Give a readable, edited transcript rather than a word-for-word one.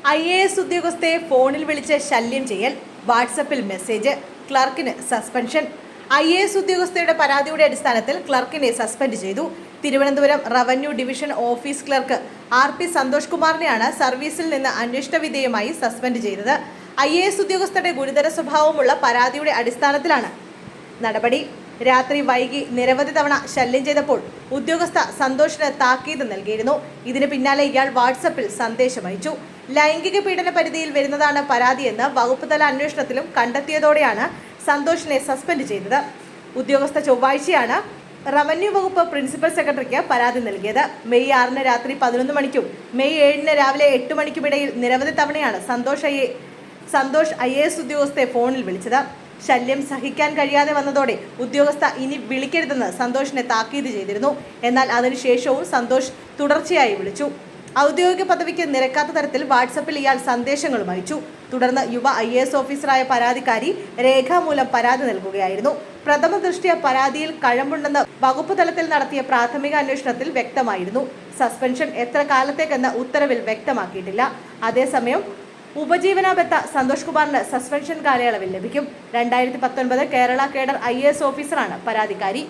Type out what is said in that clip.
IAS ഉദ്യോഗസ്ഥയെ ഫോണിൽ വിളിച്ച് ശല്യം ചെയ്യൽ, വാട്സപ്പിൽ മെസ്സേജ്, ക്ലർക്കിന് സസ്പെൻഷൻ. IAS ഉദ്യോഗസ്ഥയുടെ പരാതിയുടെ അടിസ്ഥാനത്തിൽ ക്ലർക്കിനെ സസ്പെൻഡ് ചെയ്തു. Thiruvananthapuram revenue division office clerk RP Santhosh കുമാറിനെയാണ് സർവീസിൽ നിന്ന് അന്വേഷണ വിധേയമായി സസ്പെൻഡ് ചെയ്തത്. IAS ഉദ്യോഗസ്ഥരുടെ ഗുരുതര സ്വഭാവമുള്ള പരാതിയുടെ അടിസ്ഥാനത്തിലാണ് നടപടി. രാത്രി വൈകി നിരവധി തവണ ശല്യം ചെയ്തപ്പോൾ ഉദ്യോഗസ്ഥ സന്തോഷിന് താക്കീത് നൽകിയിരുന്നു. ഇതിന് പിന്നാലെ ഇയാൾ വാട്സപ്പിൽ സന്ദേശം അയച്ചു. ലൈംഗിക പീഡന പരിധിയിൽ വരുന്നതാണ് പരാതിയെന്ന് വകുപ്പ് തല അന്വേഷണത്തിലും കണ്ടെത്തിയതോടെയാണ് സന്തോഷിനെ സസ്പെൻഡ് ചെയ്തത്. ഉദ്യോഗസ്ഥ ചൊവ്വാഴ്ചയാണ് റവന്യൂ വകുപ്പ് പ്രിൻസിപ്പൽ സെക്രട്ടറിക്ക് പരാതി നൽകിയത്. മെയ് 6 രാത്രി 11 മണിക്കും മെയ് 7 രാവിലെ 8 മണിക്കുമിടയിൽ നിരവധി തവണയാണ് സന്തോഷ് IAS ഉദ്യോഗസ്ഥയെ ഫോണിൽ വിളിച്ചത്. ശല്യം സഹിക്കാൻ കഴിയാതെ വന്നതോടെ ഉദ്യോഗസ്ഥ ഇനി വിളിക്കരുതെന്ന് സന്തോഷിനെ താക്കീത് ചെയ്തിരുന്നു. എന്നാൽ അതിനുശേഷവും സന്തോഷ് തുടർച്ചയായി വിളിച്ചു. ഔദ്യോഗിക പദവിക്ക് നിരക്കാത്ത തരത്തിൽ വാട്സപ്പിൽ ഇയാൾ സന്ദേശങ്ങളും അയച്ചു. തുടർന്ന് യുവ IAS ഓഫീസറായ പരാതിക്കാരി രേഖാമൂലം പരാതി നൽകുകയായിരുന്നു. പ്രഥമ ദൃഷ്ട്യാ പരാതിയിൽ കഴമ്പുണ്ടെന്ന് വകുപ്പ് തലത്തിൽ നടത്തിയ പ്രാഥമിക അന്വേഷണത്തിൽ വ്യക്തമായിരുന്നു. സസ്പെൻഷൻ എത്ര കാലത്തേക്കെന്ന് ഉത്തരവിൽ വ്യക്തമാക്കിയിട്ടില്ല. അതേസമയം ഉപജീവനാബത്ത സന്തോഷ് കുമാറിന് സസ്പെൻഷൻ കാലയളവിൽ ലഭിക്കും. 2019 കേരള കേഡർ IAS ഓഫീസറാണ് പരാതിക്കാരി.